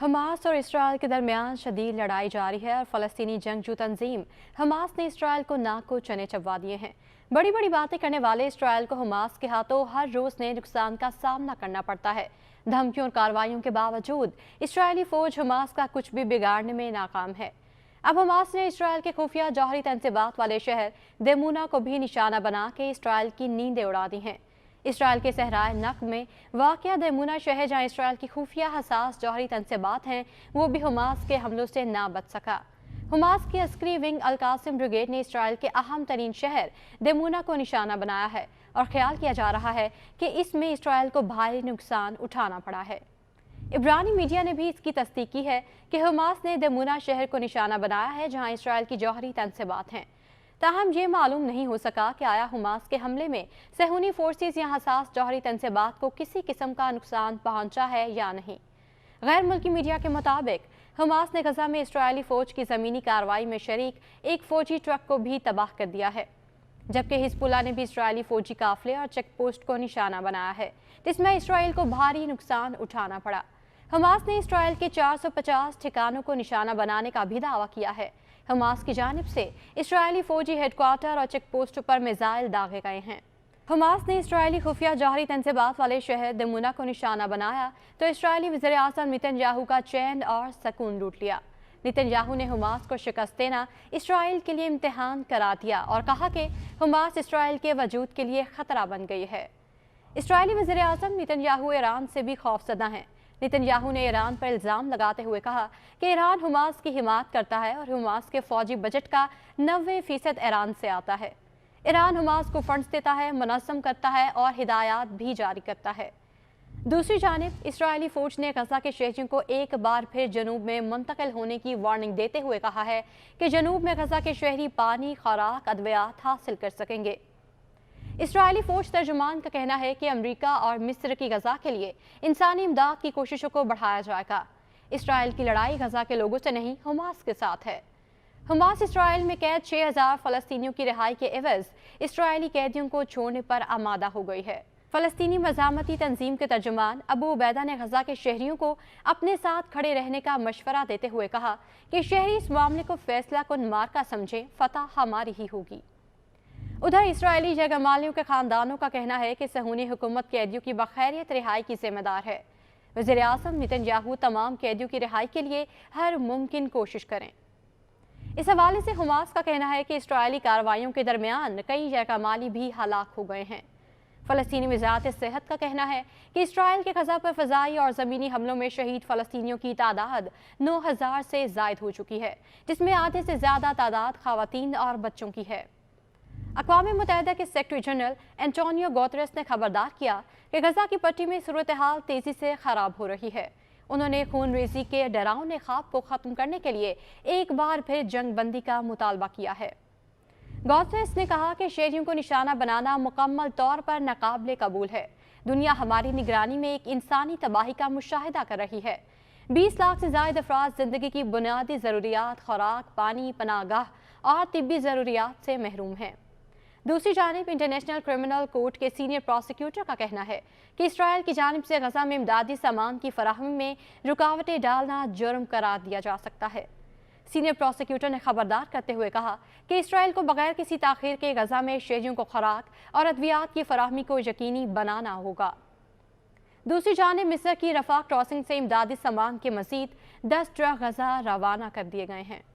Hamas और Israel के दरमियान शदीद लड़ाई जारी है और फ़लस्तीनी जंगजू तंजीम हमास ने इसराइल को नाक को चने चबवा दिए हैं। बड़ी बड़ी बातें करने वाले इसराइल को हमास के हाथों हर रोज़ नए नुकसान का सामना करना पड़ता है। धमकियों और कार्रवाइयों के बावजूद इसराइली फ़ौज हमास का कुछ भी बिगाड़ने में नाकाम है। अब हमास ने इसराइल के खुफिया जौहरी तंसीबात वाले शहर देमूना को भी निशाना बना के इसराइल की नींदें उड़ा दी हैं। इसराइल के सहराए नक में वाक़या देमूना शहर, जहाँ इसराइल की खुफिया हसास जौहरी तंसीबात हैं, वो भी हमास के हमलों से ना बच सका। हमास की अस्करी विंग अल कासिम ब्रिगेड ने इसराइल के अहम तरीन शहर देमूना को निशाना बनाया है और ख्याल किया जा रहा है कि इसमें इसराइल को भारी नुकसान उठाना पड़ा है। इब्रानी मीडिया ने भी इसकी तस्दीक की है कि हमास ने देमूना शहर को निशाना बनाया है, जहाँ इसराइल की जौहरी तंसीबात हैं। ताहम ये मालूम नहीं हो सका कि आया हमास के हमले में सहूनी फोर्सेस या हसास जौहरी तंसीबात को किसी किस्म का नुकसान पहुंचा है या नहीं। गैर मुल्की मीडिया के मुताबिक हमास ने गजा में इसराइली फौज की ज़मीनी कार्रवाई में शरीक एक फौजी ट्रक को भी तबाह कर दिया है, जबकि हिजबुल्लाह ने भी इसराइली फौजी काफिले और चेक पोस्ट को निशाना बनाया है, जिसमें इसराइल को भारी नुकसान उठाना पड़ा। हमास ने इसराइल के 450 ठिकानों को निशाना बनाने का भी दावा किया है। हमास की जानिब से इसराइली फौजी हेडक्वार्टर और चेक पोस्टों पर मिसाइल दागे गए हैं। हमास ने इसराइली खुफिया जौहरी तंसीबात वाले शहर देमूना को निशाना बनाया तो इसराइली वज़ीर आज़म नेतन्याहू का चैन और सुकून लूट लिया। नेतन्याहू ने हमास को शिकस्त देना इसराइल के लिए इम्तिहान करार दिया और कहा कि हमास इसराइल के वजूद के लिए खतरा बन गई है। इसराइली वज़ीर आज़म नेतन्याहू ईरान से भी खौफजदा हैं। नेतन्याहू ने ईरान पर इल्ज़ाम लगाते हुए कहा कि ईरान हमास की हिमायत करता है और हमास के फौजी बजट का 90% ईरान से आता है। ईरान हमास को फंड्स देता है, मुनज़्ज़म करता है और हिदायत भी जारी करता है। दूसरी जानिब इसराइली फ़ौज ने गजा के शहरियों को एक बार फिर जनूब में मुंतकिल होने की वार्निंग देते हुए कहा है कि जनूब में गजा के शहरी पानी, खुराक, अद्वियात हासिल कर सकेंगे। इसराइली फौज तर्जुमान का कहना है कि अमेरिका और मिस्र की गजा के लिए इंसानी इमदाद की कोशिशों को बढ़ाया जाएगा। इसराइल की लड़ाई गजा के लोगों से नहीं, हमास के साथ है। हमास इसराइल में कैद 6000 फ़लस्तीनियों की रिहाई के एवज़ इसराइली कैदियों को छोड़ने पर आमादा हो गई है। फ़लस्तीनी मज़ामती तंजीम के तर्जुमान अबू उबैदा ने गजा के शहरियों को अपने साथ खड़े रहने का मशवरा देते हुए कहा कि शहरी इस मामले को फैसला कुन मार्का समझें, फतह हमारी ही होगी। उधर इसराइली जगह मालियों के खानदानों का कहना है कि सहूनी हुकूमत कैदियों की बखैरियत रिहाई की जिम्मेदार है। वज़ीर आज़म नेतन्याहू तमाम कैदियों की रिहाई के लिए हर मुमकिन कोशिश करें। इस हवाले से हमास का कहना है कि इसराइली कार्रवाइयों के दरमियान कई जगह माली भी हलाक हो गए हैं। फ़लस्तीनी वज़ारत सेहत का कहना है कि इसराइल के गजा पर फ़ज़ाई और ज़मीनी हमलों में शहीद फ़लस्तीनियों की तादाद 9000 से ज़ायद हो चुकी है, जिसमें आधे से ज़्यादा तादाद ख़वातीन और बच्चों की है। अक़वाम मुत्तहिदा के सेक्रेटरी जनरल एंटोनियो गुतेरेस ने खबरदार किया कि गजा की पट्टी में सूरत हाल तेज़ी से ख़राब हो रही है। उन्होंने खून रेज़ी के डरावने ख्वाब को ख़त्म करने के लिए एक बार फिर जंग बंदी का मुतालबा किया है। गुतेरेस ने कहा कि शहरियों को निशाना बनाना मुकम्मल तौर पर नाकाबिले कबूल है। दुनिया हमारी निगरानी में एक इंसानी तबाही का मुशाहिदा कर रही है। 20 लाख से ज़ायद अफराद ज़िंदगी की बुनियादी ज़रूरियात, खुराक, पानी, पनाहगाह और तिब्बी ज़रूरियात से महरूम हैं। दूसरी जानिब इंटरनेशनल क्रिमिनल कोर्ट के सीनियर प्रोसिक्यूटर का कहना है कि इसराइल की जानिब से गजा में इमदादी सामान की फराहमी में रुकावटें डालना जुर्म करार दिया जा सकता है। सीनियर प्रोसिक्यूटर ने खबरदार करते हुए कहा कि इसराइल को बगैर किसी ताख़ीर के गजा में शहरियों को खुराक और अद्वियात की फराहमी को यकीनी बनाना होगा। दूसरी जानिब मिस्र की रफा क्रॉसिंग से इमदादी सामान के मज़ीद 10 ट्रक गजा रवाना कर दिए गए हैं।